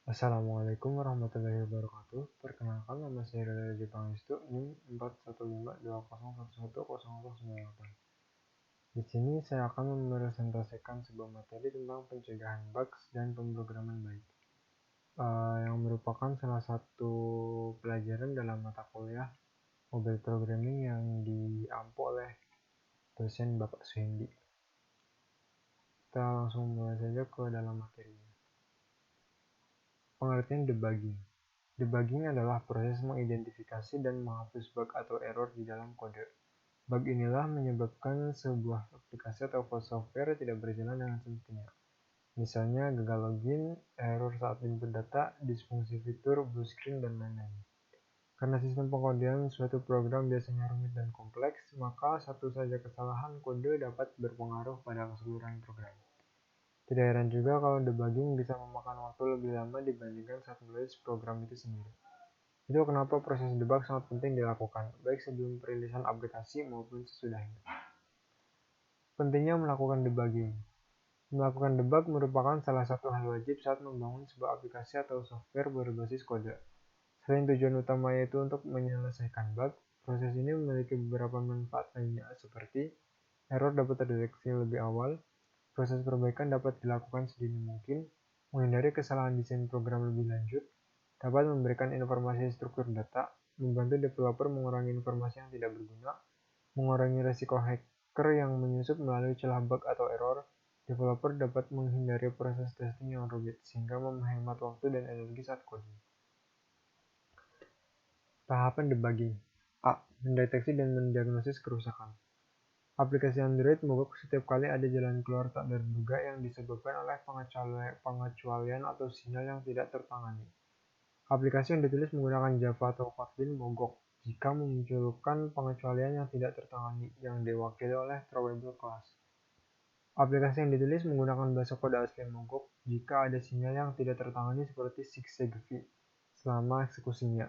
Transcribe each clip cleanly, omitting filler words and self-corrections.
Assalamualaikum warahmatullahi wabarakatuh. Perkenalkan, nama saya Rada Pangestu, NIM 4152011110098. Di sini saya akan mepresentasikan sebuah materi tentang pencegahan bugs dan pemrograman baik, yang merupakan salah satu pelajaran dalam mata kuliah mobile programming yang diampu oleh dosen Bapak Suhendi. Kita langsung mulai saja ke dalam materinya. Pengertian debugging. Debugging adalah proses mengidentifikasi dan menghapus bug atau error di dalam kode. Bug inilah menyebabkan sebuah aplikasi atau software tidak berjalan dengan semestinya. Misalnya gagal login, error saat input data, disfungsi fitur, blue screen, dan lain-lain. Karena sistem pengodean suatu program biasanya rumit dan kompleks, maka satu saja kesalahan kode dapat berpengaruh pada keseluruhan program. Tidak heran juga kalau debugging bisa memakan waktu lebih lama dibandingkan saat menulis program itu sendiri. Itu kenapa proses debug sangat penting dilakukan, baik sebelum perilisan aplikasi maupun sesudahnya. Pentingnya melakukan debugging. Melakukan debug merupakan salah satu hal wajib saat membangun sebuah aplikasi atau software berbasis kode. Selain tujuan utama yaitu untuk menyelesaikan bug, proses ini memiliki beberapa manfaat lainnya seperti error dapat terdeteksi lebih awal, proses perbaikan dapat dilakukan sedini mungkin, menghindari kesalahan desain program lebih lanjut, dapat memberikan informasi struktur data, membantu developer mengurangi informasi yang tidak berguna, mengurangi risiko hacker yang menyusup melalui celah bug atau error. Developer dapat menghindari proses testing yang rumit, sehingga menghemat waktu dan energi saat coding. Tahapan debugging. A. Mendeteksi dan mendiagnosis kerusakan. Aplikasi Android mogok setiap kali ada jalan keluar tak terduga yang disebabkan oleh pengecualian atau sinyal yang tidak tertangani. Aplikasi yang ditulis menggunakan Java atau Kotlin mogok jika memunculkan pengecualian yang tidak tertangani yang diwakili oleh throwable class. Aplikasi yang ditulis menggunakan bahasa kode asli mogok jika ada sinyal yang tidak tertangani seperti zigzag-v selama eksekusinya.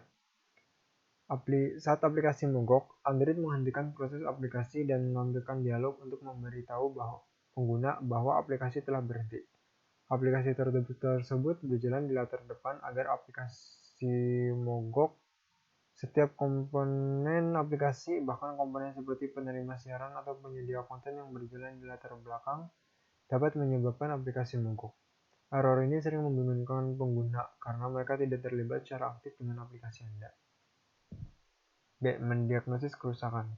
Saat aplikasi mogok, Android menghentikan proses aplikasi dan menampilkan dialog untuk memberitahu pengguna bahwa aplikasi telah berhenti. Aplikasi tersebut berjalan di latar depan agar aplikasi mogok. Setiap komponen aplikasi, bahkan komponen seperti penerima siaran atau penyedia konten yang berjalan di latar belakang, dapat menyebabkan aplikasi mogok. Error ini sering membingungkan pengguna karena mereka tidak terlibat secara aktif dengan aplikasi Anda. B. Mendiagnosis kerusakan.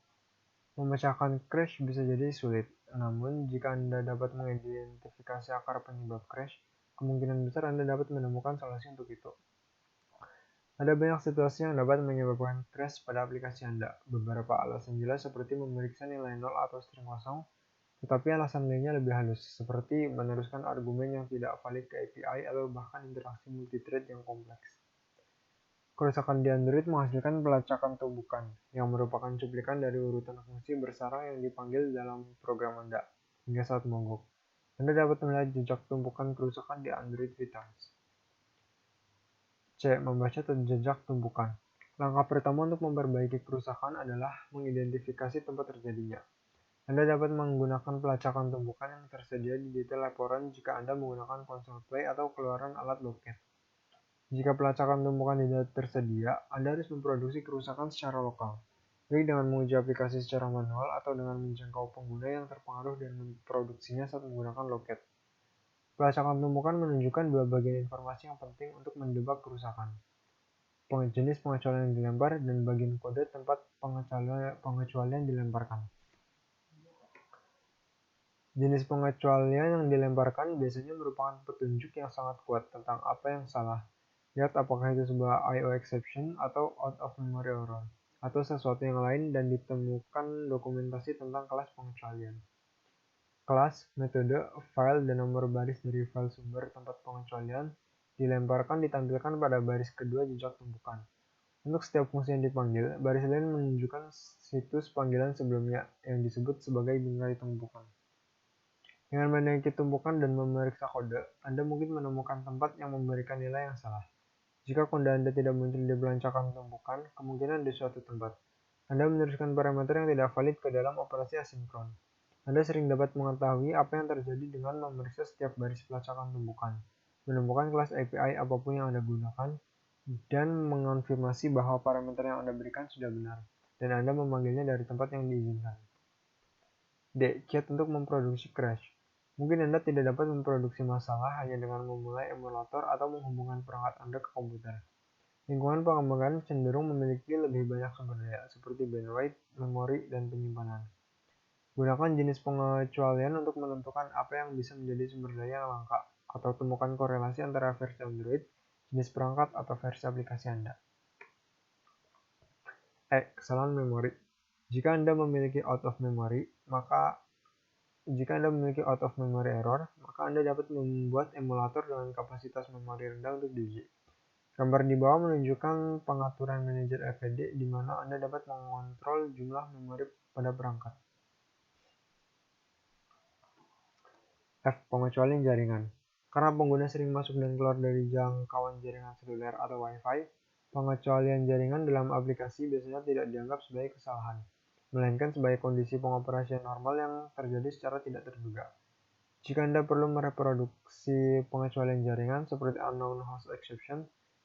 Memecahkan crash bisa jadi sulit, namun jika Anda dapat mengidentifikasi akar penyebab crash, kemungkinan besar Anda dapat menemukan solusi untuk itu. Ada banyak situasi yang dapat menyebabkan crash pada aplikasi Anda. Beberapa alasan jelas seperti memeriksa nilai 0 atau string kosong, tetapi alasan lainnya lebih halus, seperti meneruskan argumen yang tidak valid ke API atau bahkan interaksi multithread yang kompleks. Kerusakan di Android menghasilkan pelacakan tumbukan, yang merupakan cuplikan dari urutan fungsi bersarang yang dipanggil dalam program Anda, hingga saat mogok. Anda dapat melihat jejak tumpukan kerusakan di Android Vitals. C. Membaca jejak tumpukan. Langkah pertama untuk memperbaiki kerusakan adalah mengidentifikasi tempat terjadinya. Anda dapat menggunakan pelacakan tumpukan yang tersedia di detail laporan jika Anda menggunakan konsol play atau keluaran alat loket. Jika pelacakan tumpukan tidak tersedia, Anda harus memproduksi kerusakan secara lokal, baik dengan menguji aplikasi secara manual atau dengan menjangkau pengguna yang terpengaruh dan memproduksinya saat menggunakan loket. Pelacakan tumpukan menunjukkan dua bagian informasi yang penting untuk mendebak kerusakan: jenis pengecualian yang dilempar dan bagian kode tempat pengecualian dilemparkan. Jenis pengecualian yang dilemparkan biasanya merupakan petunjuk yang sangat kuat tentang apa yang salah. Lihat apakah itu sebuah I/O exception atau out of memory error, atau sesuatu yang lain, dan ditemukan dokumentasi tentang kelas pengecualian. Kelas, metode, file, dan nomor baris dari file sumber tempat pengecualian dilemparkan ditampilkan pada baris kedua jejak tumpukan. Untuk setiap fungsi yang dipanggil, baris lain menunjukkan situs panggilan sebelumnya yang disebut sebagai bingkai tumpukan. Dengan meneliti tumpukan dan memeriksa kode, Anda mungkin menemukan tempat yang memberikan nilai yang salah. Jika kode Anda tidak muncul di pelancaran tumpukan, kemungkinan di suatu tempat. Anda meneruskan parameter yang tidak valid ke dalam operasi asinkron. Anda sering dapat mengetahui apa yang terjadi dengan memeriksa setiap baris pelacakan tumpukan. menemukan kelas API apapun yang Anda gunakan, dan mengonfirmasi bahwa parameter yang Anda berikan sudah benar, dan Anda memanggilnya dari tempat yang diizinkan. D. Chat untuk memproduksi crash. Mungkin Anda tidak dapat memproduksi masalah hanya dengan memulai emulator atau menghubungkan perangkat Anda ke komputer. Lingkungan pengembangan cenderung memiliki lebih banyak sumber daya, seperti bandwidth, memori, dan penyimpanan. Gunakan jenis pengecualian untuk menentukan apa yang bisa menjadi sumber daya yang langka, atau temukan korelasi antara versi Android, jenis perangkat, atau versi aplikasi Anda. Kesalahan memori. Jika Anda memiliki out of memory error, maka Anda dapat membuat emulator dengan kapasitas memori rendah untuk diuji. Gambar di bawah menunjukkan pengaturan manajer FVD di mana Anda dapat mengontrol jumlah memori pada perangkat. F. Pengecualian jaringan. Karena pengguna sering masuk dan keluar dari jangkauan jaringan seluler atau Wi-Fi, pengecualian jaringan dalam aplikasi biasanya tidak dianggap sebagai kesalahan, melainkan sebagai kondisi pengoperasian normal yang terjadi secara tidak terduga. Jika Anda perlu mereproduksi pengecualian jaringan seperti unknown host exception,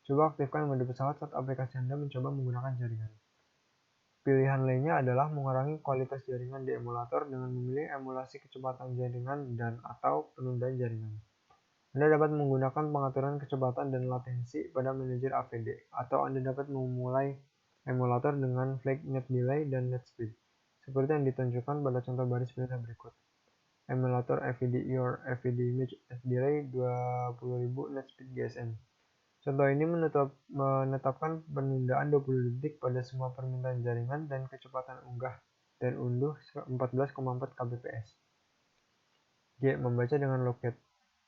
coba aktifkan mode pesawat saat aplikasi Anda mencoba menggunakan jaringan. Pilihan lainnya adalah mengurangi kualitas jaringan di emulator dengan memilih emulasi kecepatan jaringan dan/atau penundaan jaringan. Anda dapat menggunakan pengaturan kecepatan dan latensi pada manajer AVD, atau Anda dapat memulai emulator dengan flag net delay dan net speed, seperti yang ditunjukkan pada contoh baris perintah berikut. Emulator FVD your FVD image net delay 20.000 net speed GSM. Contoh ini menetapkan penundaan 20 detik pada semua permintaan jaringan dan kecepatan unggah dan unduh 14,4 kbps. G. Membaca dengan locate.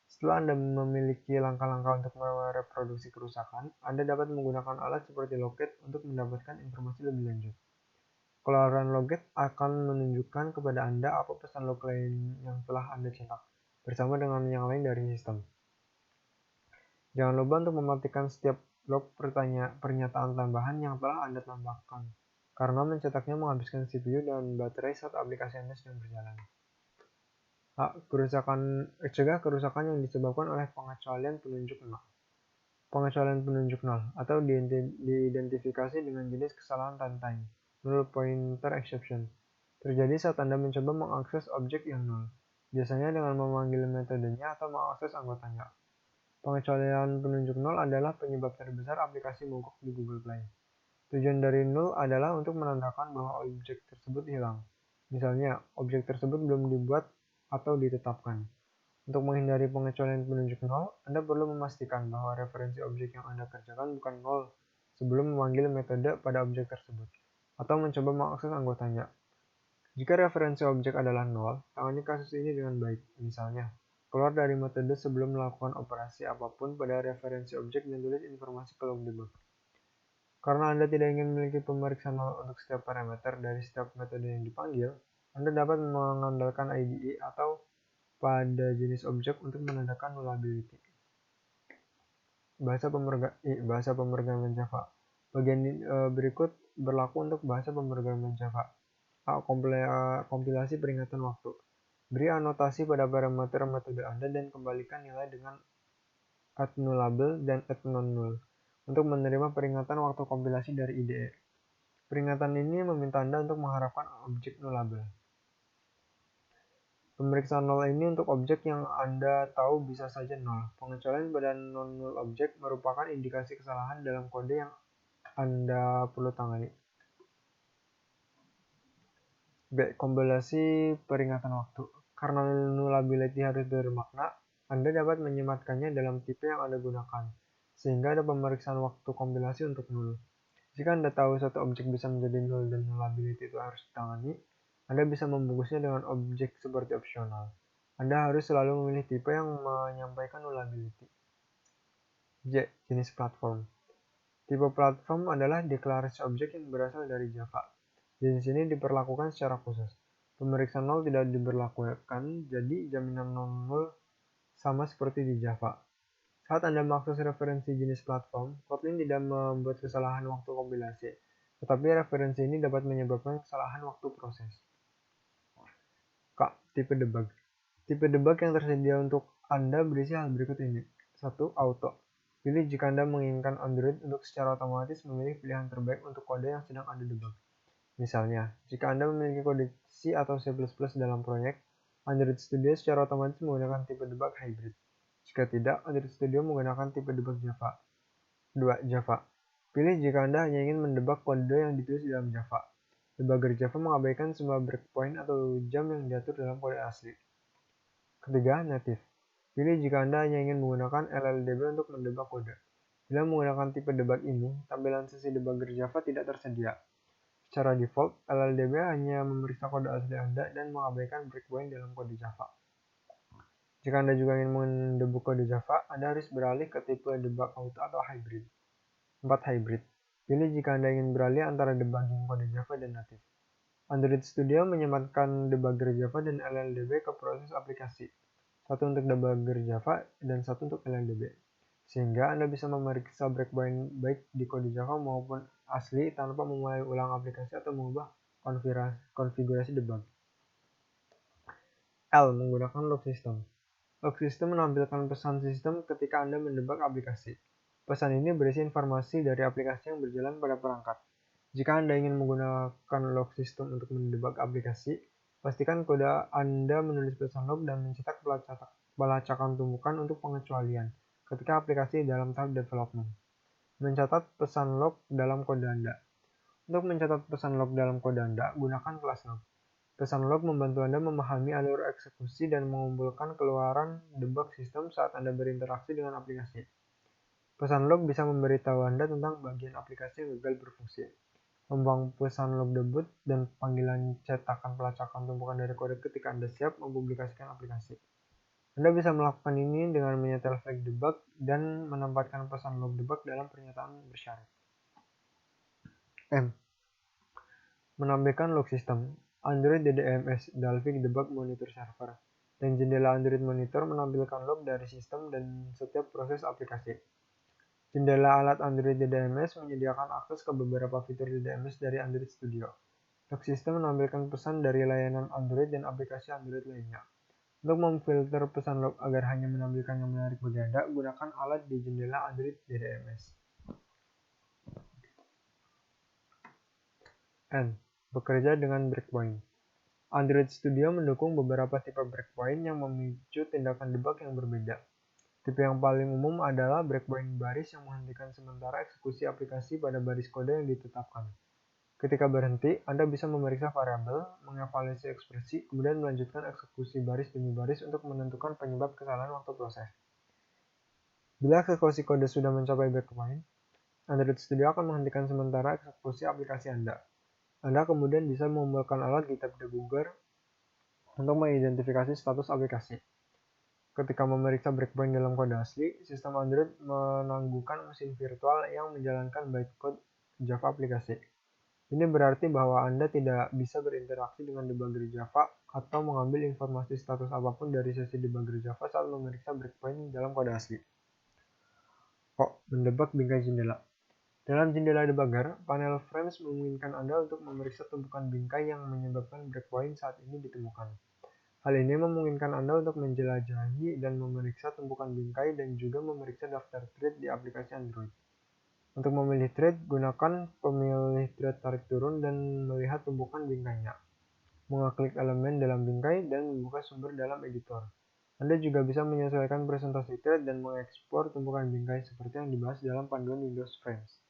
Setelah Anda memiliki langkah-langkah untuk mereproduksi kerusakan, Anda dapat menggunakan alat seperti locate untuk mendapatkan informasi lebih lanjut. Keluaran locate akan menunjukkan kepada Anda apa pesan log lain yang telah Anda cetak, bersama dengan yang lain dari sistem. Jangan lupa untuk mematikan setiap log pernyataan tambahan yang telah Anda tambahkan, karena mencetaknya menghabiskan CPU dan baterai saat aplikasi Anda sedang berjalan. Cegah kerusakan yang disebabkan oleh pengecualian penunjuk nol. Pengecualian penunjuk nol, atau diidentifikasi dengan jenis kesalahan runtime, null pointer exception, terjadi saat Anda mencoba mengakses objek yang nol, biasanya dengan memanggil metodenya atau mengakses anggotanya. Pengecualian penunjuk nol adalah penyebab terbesar aplikasi mogok di Google Play. Tujuan dari null adalah untuk menandakan bahwa objek tersebut hilang. Misalnya, objek tersebut belum dibuat atau ditetapkan. Untuk menghindari pengecualian penunjuk nol, Anda perlu memastikan bahwa referensi objek yang Anda kerjakan bukan nol sebelum memanggil metode pada objek tersebut, atau mencoba mengakses anggotanya. Jika referensi objek adalah nol, tangani kasus ini dengan baik. Misalnya, keluar dari metode sebelum melakukan operasi apapun pada referensi objek dan tulis informasi ke log debug. Karena Anda tidak ingin memiliki pemeriksaan nol untuk setiap parameter dari setiap metode yang dipanggil, Anda dapat mengandalkan IDE atau pada jenis objek untuk menandakan nullability. Bahasa pemrograman Java. Bagian berikut berlaku untuk bahasa pemrograman Java. Kompilasi peringatan waktu. Beri anotasi pada parameter metode Anda dan kembalikan nilai dengan @nullable dan @nonnull untuk menerima peringatan waktu kompilasi dari IDE. Peringatan ini meminta Anda untuk mengharapkan objek nullable. Pemeriksaan nol ini untuk objek yang Anda tahu bisa saja nol. Pengecualian pada non-null objek merupakan indikasi kesalahan dalam kode yang Anda perlu tangani. B. Kompilasi peringatan waktu. Karena nullability harus bermakna, Anda dapat menyematkannya dalam tipe yang Anda gunakan, sehingga ada pemeriksaan waktu kompilasi untuk null. Jika Anda tahu satu objek bisa menjadi null dan nullability itu harus ditangani, Anda bisa membungkusnya dengan objek seperti opsional. Anda harus selalu memilih tipe yang menyampaikan nullability. J. Jenis platform. Tipe platform adalah deklarasi objek yang berasal dari Java. Jenis ini diperlakukan secara khusus. Pemeriksaan nol tidak diberlakukan, jadi jaminan non-null sama seperti di Java. Saat Anda mengakses referensi jenis platform, Kotlin tidak membuat kesalahan waktu kompilasi, tetapi referensi ini dapat menyebabkan kesalahan waktu proses. K. Tipe debug. Tipe debug yang tersedia untuk Anda berisi hal berikut ini. 1. Auto. Pilih jika Anda menginginkan Android untuk secara otomatis memilih pilihan terbaik untuk kode yang sedang Anda debug. Misalnya, jika Anda memiliki kode C atau C++ dalam proyek, Android Studio secara otomatis menggunakan tipe debug hybrid. Jika tidak, Android Studio menggunakan tipe debug Java. 2. Java. Pilih jika Anda hanya ingin mendebug kode yang ditulis dalam Java. Debugger Java mengabaikan semua breakpoint atau jam yang diatur dalam kode asli. Ketiga, native. Pilih jika Anda hanya ingin menggunakan LLDB untuk mendebug kode. Bila menggunakan tipe debug ini, tampilan sesi debugger Java tidak tersedia. Secara default, LLDB hanya memeriksa kode asli Anda dan mengabaikan breakpoint dalam kode Java. Jika Anda juga ingin mendebug kode Java, Anda harus beralih ke tipe debug auto atau hybrid. 4. Hybrid. Pilih jika Anda ingin beralih antara debugging kode Java dan native. Android Studio menyematkan debugger Java dan LLDB ke proses aplikasi. Satu untuk debugger Java dan satu untuk LLDB. Sehingga Anda bisa memeriksa breakpoint baik di kode Java maupun asli tanpa memulai ulang aplikasi atau mengubah konfigurasi debug. L. Menggunakan log system. Log system menampilkan pesan sistem ketika Anda mendebug aplikasi. Pesan ini berisi informasi dari aplikasi yang berjalan pada perangkat. Jika Anda ingin menggunakan log system untuk mendebug aplikasi, pastikan kode Anda menulis pesan log dan mencetak pelacakan tumpukan untuk pengecualian ketika aplikasi dalam tahap development. Mencatat pesan log dalam kode Anda. Untuk mencatat pesan log dalam kode Anda, gunakan kelas log. Pesan log membantu Anda memahami alur eksekusi dan mengumpulkan keluaran debug sistem saat Anda berinteraksi dengan aplikasi. Pesan log bisa memberitahu Anda tentang bagian aplikasi yang gagal berfungsi, membuang pesan log debut, dan panggilan cetakan pelacakan tumpukan dari kode ketika Anda siap mempublikasikan aplikasi. Anda bisa melakukan ini dengan menyetel flag debug dan menempatkan pesan log debug dalam pernyataan bersyarat. M. Menampilkan log system. Android DDMS Dalvik Debug Monitor Server dan jendela Android Monitor menampilkan log dari sistem dan setiap proses aplikasi. Jendela alat Android DDMS menyediakan akses ke beberapa fitur DDMS dari Android Studio. Log system menampilkan pesan dari layanan Android dan aplikasi Android lainnya. Untuk memfilter pesan log agar hanya menampilkan yang menarik bagi Anda, gunakan alat di jendela Android DDMS. N. Bekerja dengan breakpoint. Android Studio mendukung beberapa tipe breakpoint yang memicu tindakan debug yang berbeda. Tipe yang paling umum adalah breakpoint baris yang menghentikan sementara eksekusi aplikasi pada baris kode yang ditetapkan. Ketika berhenti, Anda bisa memeriksa variabel, mengevaluasi ekspresi, kemudian melanjutkan eksekusi baris demi baris untuk menentukan penyebab kesalahan waktu proses. Bila eksekusi kode sudah mencapai breakpoint, Android Studio akan menghentikan sementara eksekusi aplikasi Anda. Anda kemudian bisa mengumpulkan alat GitHub Debugger untuk mengidentifikasi status aplikasi. Ketika memeriksa breakpoint dalam kode asli, sistem Android menangguhkan mesin virtual yang menjalankan bytecode Java aplikasi. Ini berarti bahwa Anda tidak bisa berinteraksi dengan debugger Java atau mengambil informasi status apapun dari sesi debugger Java saat memeriksa breakpoint dalam kode asli. Mendebug bingkai jendela. Dalam jendela debugger, panel frames memungkinkan Anda untuk memeriksa tumpukan bingkai yang menyebabkan breakpoint saat ini ditemukan. Hal ini memungkinkan Anda untuk menjelajahi dan memeriksa tumpukan bingkai dan juga memeriksa daftar thread di aplikasi Android. Untuk memilih thread, gunakan pemilih thread tarik turun dan melihat tumpukan bingkainya. Mengeklik elemen dalam bingkai dan membuka sumber dalam editor. Anda juga bisa menyesuaikan presentasi thread dan mengekspor tumpukan bingkai seperti yang dibahas dalam panduan Windows Frames.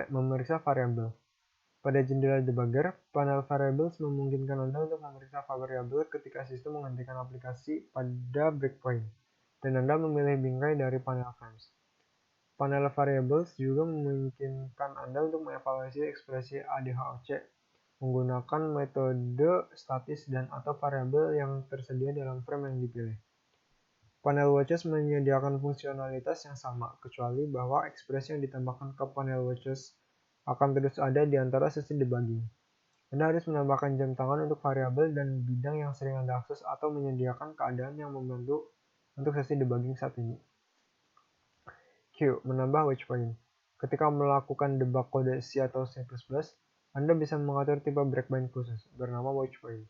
Memeriksa variabel. Pada jendela debugger, panel variables memungkinkan Anda untuk memeriksa variabel ketika sistem menghentikan aplikasi pada breakpoint, dan Anda memilih bingkai dari panel frames. Panel variables juga memungkinkan Anda untuk mengevaluasi ekspresi ADHOC menggunakan metode statis dan atau variabel yang tersedia dalam frame yang dipilih. Panel watches menyediakan fungsionalitas yang sama, kecuali bahwa ekspresi yang ditambahkan ke panel watches akan terus ada di antara sesi debugging. Anda harus menambahkan jam tangan untuk variabel dan bidang yang sering Anda akses atau menyediakan keadaan yang membantu untuk sesi debugging saat ini. Q. Menambah watchpoint. Ketika melakukan debug kode C atau C++, Anda bisa mengatur tipe breakpoint khusus, bernama watchpoint.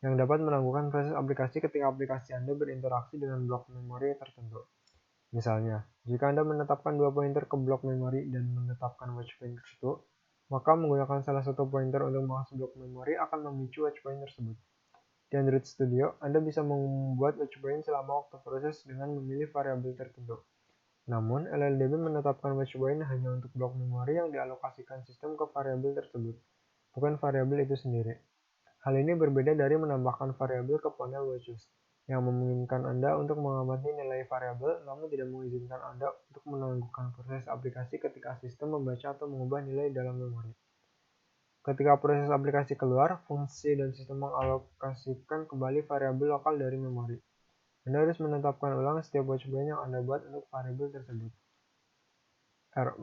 yang dapat menangguhkan proses aplikasi ketika aplikasi Anda berinteraksi dengan blok memori tertentu. Misalnya, jika Anda menetapkan 2 pointer ke blok memori dan menetapkan watchpoint ke situ, maka menggunakan salah satu pointer untuk mengakses blok memori akan memicu watchpoint tersebut. Di Android Studio, Anda bisa membuat watchpoint selama waktu proses dengan memilih variabel tertentu. Namun, LLDB menetapkan watchpoint hanya untuk blok memori yang dialokasikan sistem ke variabel tersebut, bukan variabel itu sendiri. Hal ini berbeda dari menambahkan variabel ke panel watchlist, yang memungkinkan Anda untuk mengamati nilai variabel, namun tidak mengizinkan Anda untuk menangguhkan proses aplikasi ketika sistem membaca atau mengubah nilai dalam memori. Ketika proses aplikasi keluar, fungsi dan sistem mengalokasikan kembali variabel lokal dari memori. Anda harus menetapkan ulang setiap watchpoint yang Anda buat untuk variabel tersebut. R.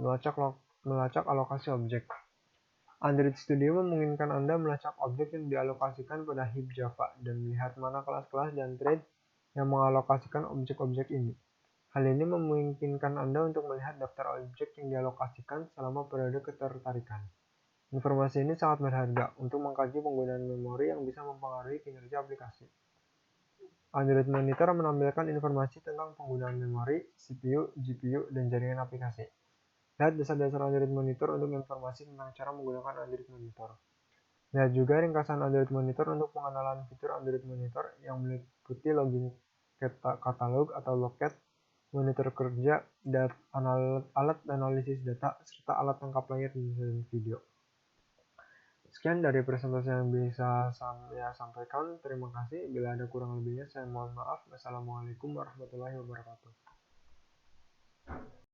Melacak alokasi objek. Android Studio memungkinkan Anda melacak objek yang dialokasikan pada heap Java dan melihat mana kelas-kelas dan thread yang mengalokasikan objek-objek ini. Hal ini memungkinkan Anda untuk melihat daftar objek yang dialokasikan selama periode ketertarikan. Informasi ini sangat berharga untuk mengkaji penggunaan memori yang bisa mempengaruhi kinerja aplikasi. Android Monitor menampilkan informasi tentang penggunaan memori, CPU, GPU, dan jaringan aplikasi. Lihat dasar-dasar Android Monitor untuk informasi tentang cara menggunakan Android Monitor. Lihat juga ringkasan Android Monitor untuk pengenalan fitur Android Monitor yang meliputi login katalog atau loket, monitor kerja, alat analisis data, serta alat tangkap layar dan video. Sekian dari presentasi yang bisa saya sampaikan. Terima kasih. Bila ada kurang lebihnya, saya mohon maaf. Wassalamualaikum warahmatullahi wabarakatuh.